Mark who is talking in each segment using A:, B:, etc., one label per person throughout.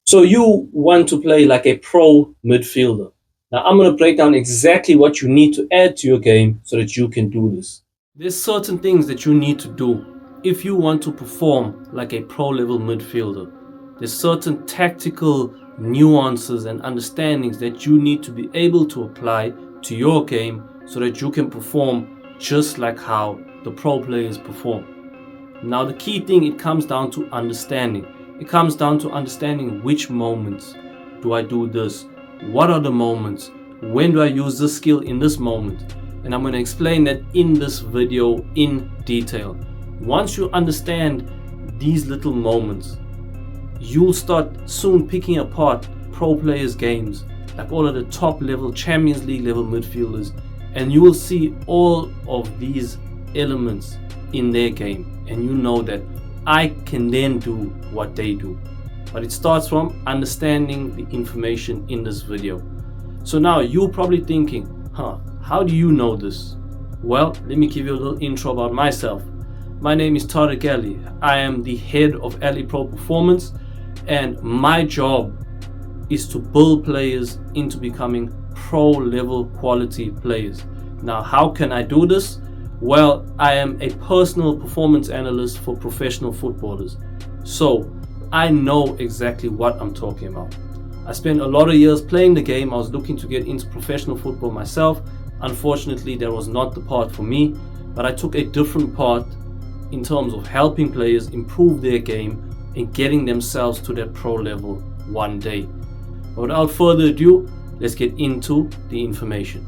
A: So you want to play like a pro midfielder. Now I'm going to break down exactly what you need to add to your game so that you can do this. There's certain things that you need to do if you want to perform like a pro level midfielder. There's certain tactical nuances and understandings that you need to be able to apply to your game so that you can perform just like how the pro players perform. Now, the key thing, it comes down to understanding. It comes down to understanding which moments do I do this? What are the moments? When do I use this skill in this moment? And I'm going to explain that in this video in detail. Once you understand these little moments, you'll start soon picking apart pro players' games, like all of the top level Champions League level midfielders, and you will see all of these elements in their game, and you know that I can then do what they do. But it starts from understanding the information in this video. So now you're probably thinking, how do you know this? Well, let me give you a little intro about myself. My name is Tarek Ali. I am the head of Ali Pro Performance, and my job is to build players into becoming pro level quality players. Now, how can I do this? Well, I am a personal performance analyst for professional footballers. So I know exactly what I'm talking about. I spent a lot of years playing the game. I was looking to get into professional football myself. Unfortunately, that was not the part for me, but I took a different part in terms of helping players improve their game and getting themselves to that pro level one day. But without further ado, let's get into the information.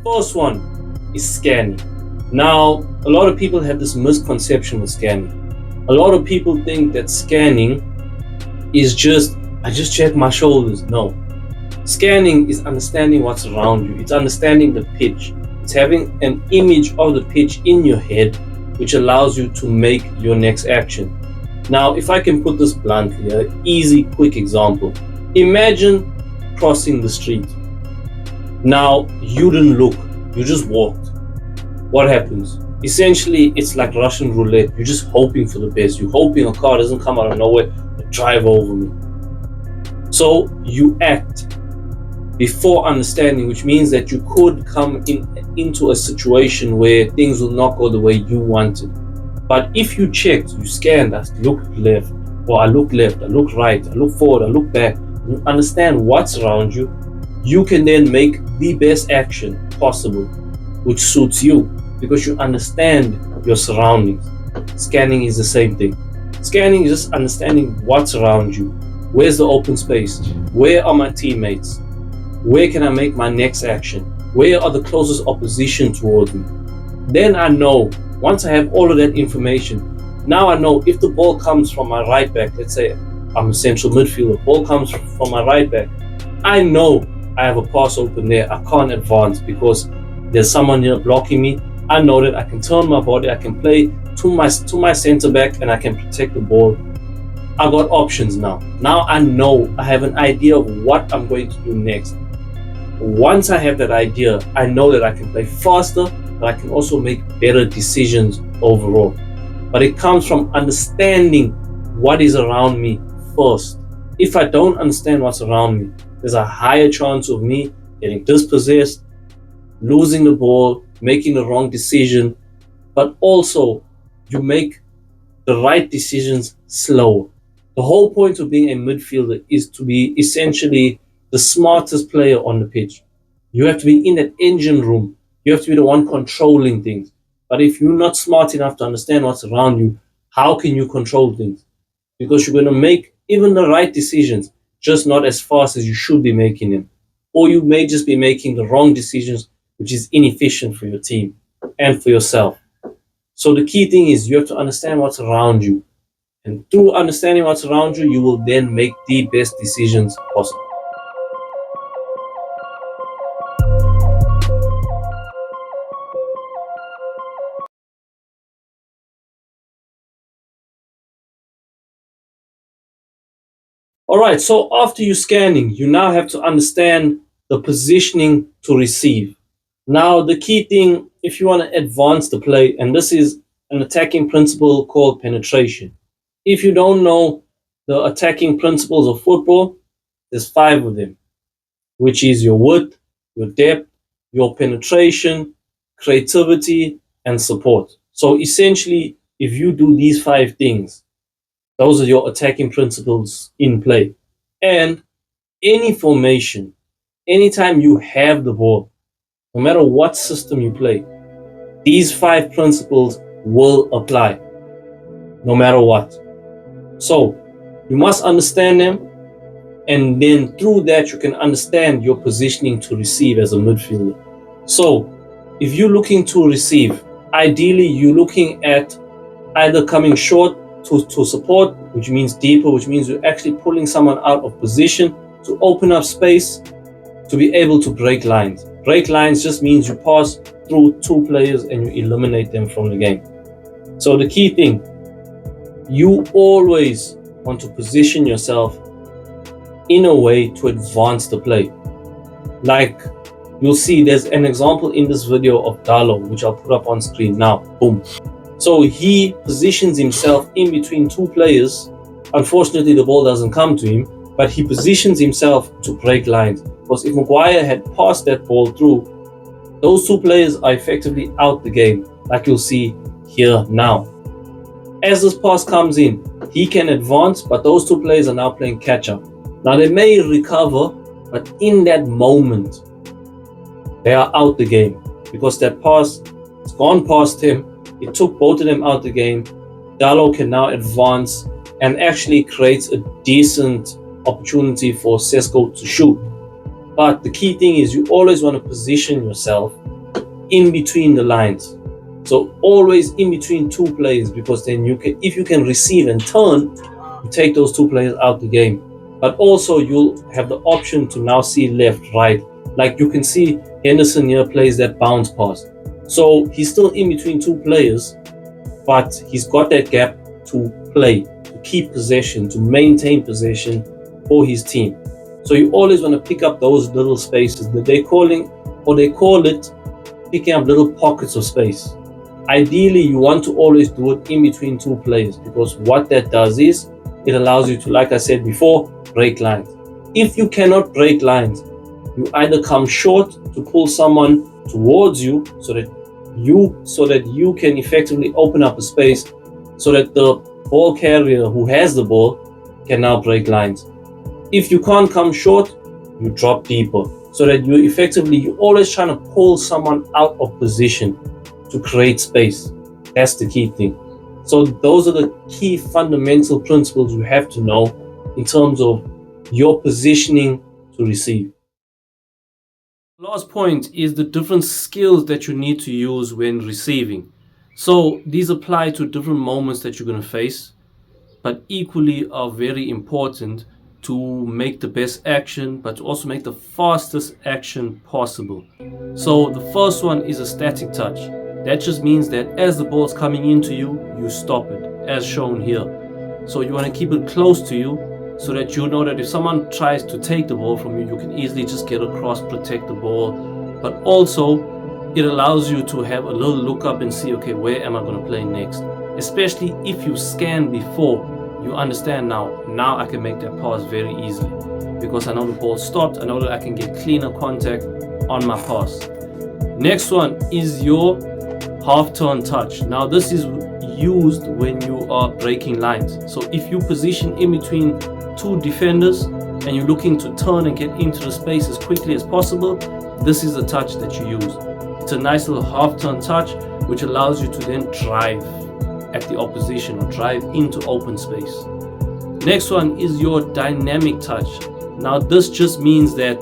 A: First one is scanning. Now, a lot of people have this misconception with scanning. A lot of people think that scanning is I just check my shoulders. No. Scanning is understanding what's around you. It's understanding the pitch. It's having an image of the pitch in your head, which allows you to make your next action. Now, if I can put this bluntly, an easy, quick example. Imagine crossing the street. Now, you didn't look, you just walked. What happens? Essentially, it's like Russian roulette. You're just hoping for the best. You're hoping a car doesn't come out of nowhere and drive over me. So you act before understanding, which means that you could come into a situation where things will not go the way you wanted. But if you checked, you scanned, I looked left, or I look left, I look right, I look forward, I look back, you understand what's around you, you can then make the best action possible, which suits you, because you understand your surroundings. Scanning is the same thing. Scanning is just understanding what's around you. Where's the open space? Where are my teammates? Where can I make my next action? Where are the closest opposition towards me? Then I know, once I have all of that information, now I know if the ball comes from my right back, let's say I'm a central midfielder, ball comes from my right back, I know I have a pass open there. I can't advance because there's someone here blocking me. I know that I can turn my body, I can play to my center back, and I can protect the ball. I got options now. Now I know, I have an idea of what I'm going to do next. Once I have that idea, I know that I can play faster, but I can also make better decisions overall. But it comes from understanding what is around me first. If I don't understand what's around me, there's a higher chance of me getting dispossessed, losing the ball, making the wrong decision, but also you make the right decisions slower. The whole point of being a midfielder is to be essentially the smartest player on the pitch. You have to be in that engine room. You have to be the one controlling things. But if you're not smart enough to understand what's around you, how can you control things? Because you're going to make even the right decisions, just not as fast as you should be making them. Or you may just be making the wrong decisions, which is inefficient for your team and for yourself. So the key thing is you have to understand what's around you. And through understanding what's around you, you will then make the best decisions possible. All right, so after you scanning, you now have to understand the positioning to receive. Now, the key thing, if you want to advance the play, and this is an attacking principle called penetration. If you don't know the attacking principles of football, there's 5 of them, which is your width, your depth, your penetration, creativity, and support. So essentially, if you do these 5 things, those are your attacking principles in play. And any formation, anytime you have the ball, no matter what system you play, these 5 principles will apply no matter what. So you must understand them, and then through that you can understand your positioning to receive as a midfielder. So if you're looking to receive, ideally you're looking at either coming short to support, which means deeper, which means you're actually pulling someone out of position to open up space to be able to break lines. Break lines just means you pass through 2 players and you eliminate them from the game. So the key thing, you always want to position yourself in a way to advance the play. Like you'll see, there's an example in this video of Dalo, which I'll put up on screen now. Boom. So he positions himself in between 2 players. Unfortunately, the ball doesn't come to him, but he positions himself to break lines. Because if Maguire had passed that ball through, those 2 players are effectively out the game, like you'll see here now. As this pass comes in, he can advance, but those 2 players are now playing catch-up. Now they may recover, but in that moment, they are out the game because that pass has gone past him. It took both of them out the game. Dalo can now advance and actually creates a decent opportunity for Sesko to shoot. But the key thing is you always want to position yourself in between the lines. So always in between 2 players, because then you can, if you can receive and turn, you take those 2 players out the game. But also you'll have the option to now see left, right. Like you can see Henderson here plays that bounce pass. So he's still in between 2 players, but he's got that gap to play, to keep possession, to maintain possession for his team. So you always want to pick up those little spaces that they call it picking up little pockets of space. Ideally, you want to always do it in between 2 players, because what that does is it allows you to, like I said before, break lines. If you cannot break lines, you either come short to pull someone towards you so that you can effectively open up a space so that the ball carrier who has the ball can now break lines. If you can't come short, you drop deeper so that you're always trying to pull someone out of position to create space. That's the key thing. So those are the key fundamental principles you have to know in terms of your positioning to receive. Last point is the different skills that you need to use when receiving. So these apply to different moments that you're going to face, but equally are very important to make the best action, but to also make the fastest action possible. So the first one is a static touch. That just means that as the ball's coming into you, you stop it, as shown here. So you want to keep it close to you so that you know that if someone tries to take the ball from you, you can easily just get across, protect the ball. But also, it allows you to have a little look up and see, okay, where am I going to play next? Especially if you scan before, you understand now I can make that pass very easily because I know the ball stopped. I know that I can get cleaner contact on my pass. Next one is your half-turn touch. Now this is used when you are breaking lines. So if you position in between 2 defenders and you're looking to turn and get into the space as quickly as possible, this is the touch that you use. It's a nice little half-turn touch which allows you to then drive at the opposition or drive into open space. Next one is your dynamic touch. Now this just means that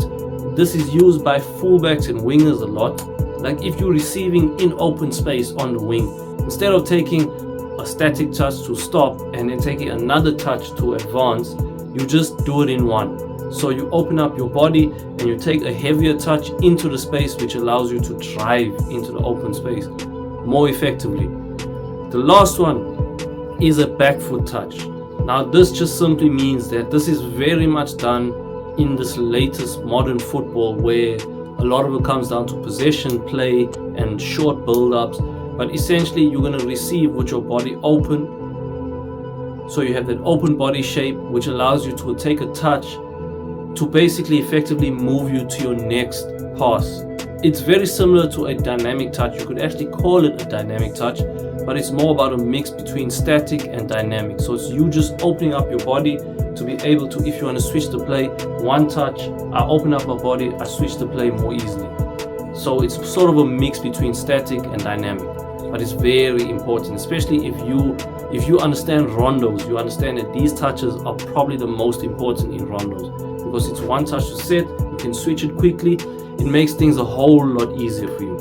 A: this is used by fullbacks and wingers a lot. Like if you're receiving in open space on the wing, instead of taking a static touch to stop and then taking another touch to advance, you just do it in one. So you open up your body and you take a heavier touch into the space, which allows you to drive into the open space more effectively. The last one is a back foot touch. Now this just simply means that this is very much done in this latest modern football where a lot of it comes down to possession play and short build-ups, but essentially you're going to receive with your body open So you have that open body shape, which allows you to take a touch to basically effectively move you to your next pass. It's very similar to a dynamic touch. You could actually call it a dynamic touch, but it's more about a mix between static and dynamic. So it's you just opening up your body to be able to, if you want to switch the play, one touch, I open up my body, I switch the play more easily. So it's sort of a mix between static and dynamic, but it's very important, especially if you understand rondos. You understand that these touches are probably the most important in rondos, because it's one touch to set, you can switch it quickly, it makes things a whole lot easier for you.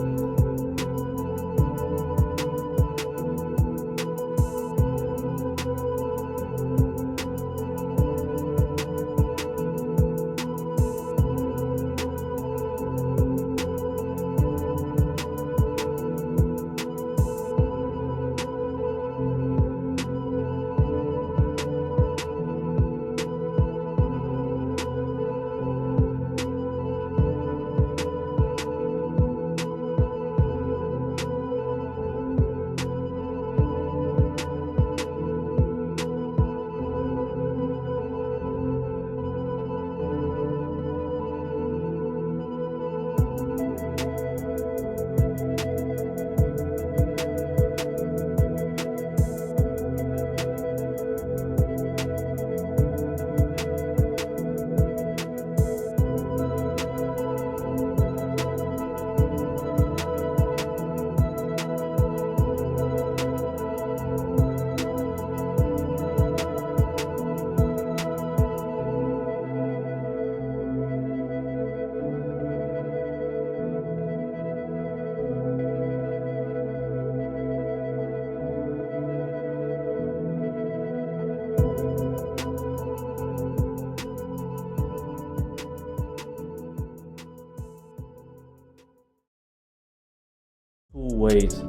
A: 2 ways.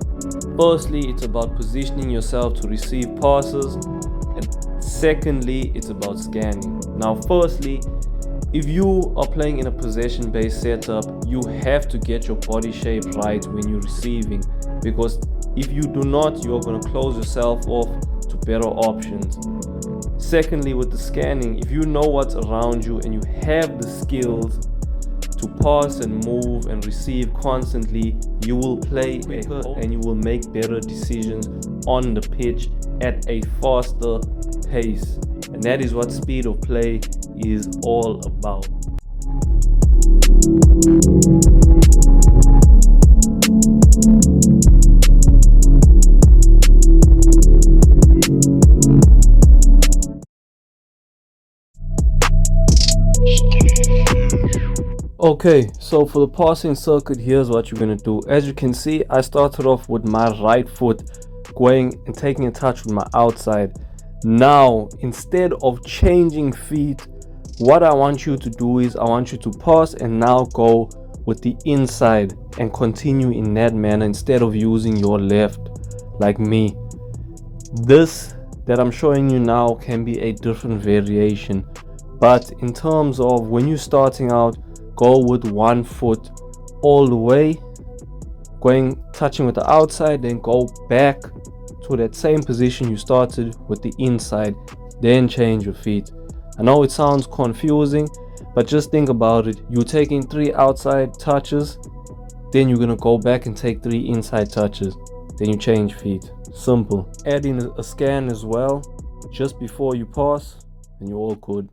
A: Firstly, it's about positioning yourself to receive passes, and secondly, it's about scanning. Now, firstly, if you are playing in a possession-based setup, you have to get your body shape right when you're receiving, because if you do not, you're going to close yourself off to better options. Secondly, with the scanning, if you know what's around you and you have the skills to pass and move and receive constantly, you will play quicker and you will make better decisions on the pitch at a faster pace. And that is what speed of play is all about. Okay, so for the passing circuit, here's what you're going to do. As you can see, I started off with my right foot going and taking a touch with my outside. Now, instead of changing feet, what I want you to do is I want you to pass and now go with the inside and continue in that manner instead of using your left like me. This that I'm showing you now can be a different variation, but in terms of when you're starting out, go with one foot all the way, touching with the outside, then go back to that same position you started with the inside, then change your feet. I know it sounds confusing, but just think about it. You're taking 3 outside touches, then you're gonna go back and take 3 inside touches, then you change feet. Simple. Add in a scan as well just before you pass and you're all good.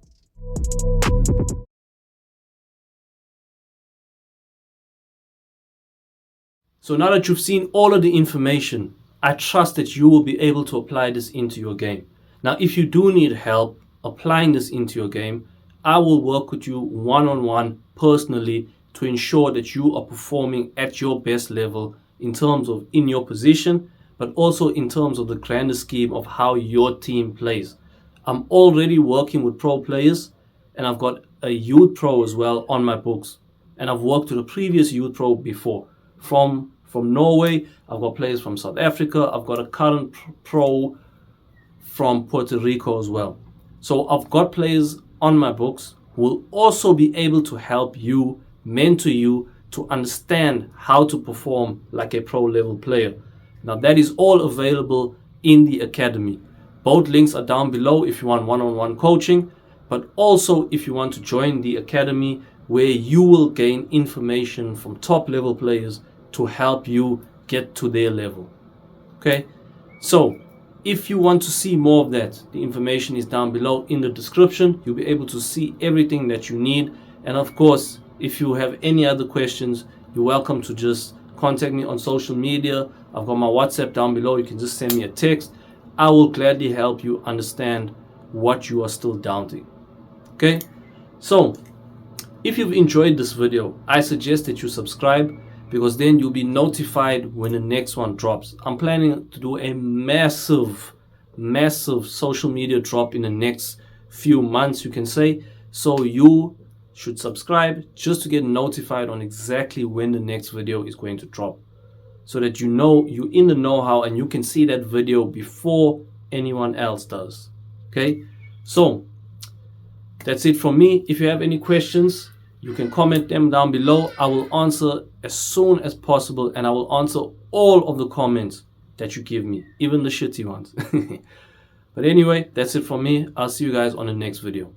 A: So now that you've seen all of the information, I trust that you will be able to apply this into your game. Now, if you do need help applying this into your game, I will work with you one-on-one personally to ensure that you are performing at your best level in terms of in your position, but also in terms of the grander scheme of how your team plays. I'm already working with pro players, and I've got a youth pro as well on my books. And I've worked with a previous youth pro before. From Norway, I've got players from South Africa, I've got a current pro from Puerto Rico as well. So I've got players on my books who will also be able to help you, mentor you to understand how to perform like a pro level player. Now that is all available in the academy. Both links are down below if you want one-on-one coaching, but also if you want to join the academy where you will gain information from top level players to help you get to their level. Okay, so if you want to see more of that, the information is down below in the description. You'll be able to see everything that you need. And of course, if you have any other questions, you're welcome to just contact me on social media. I've got my WhatsApp down below. You can just send me a text. I will gladly help you understand what you are still doubting. Okay, so if you've enjoyed this video, I suggest that you subscribe, because then you'll be notified when the next one drops. I'm planning to do a massive social media drop in the next few months, you can say. So you should subscribe just to get notified on exactly when the next video is going to drop, so that you know you're in the know-how and you can see that video before anyone else does. Okay, so that's it from me. If you have any questions, you can comment them down below. I will answer as soon as possible, and I will answer all of the comments that you give me, even the shitty ones. But anyway, that's it from me. I'll see you guys on the next video.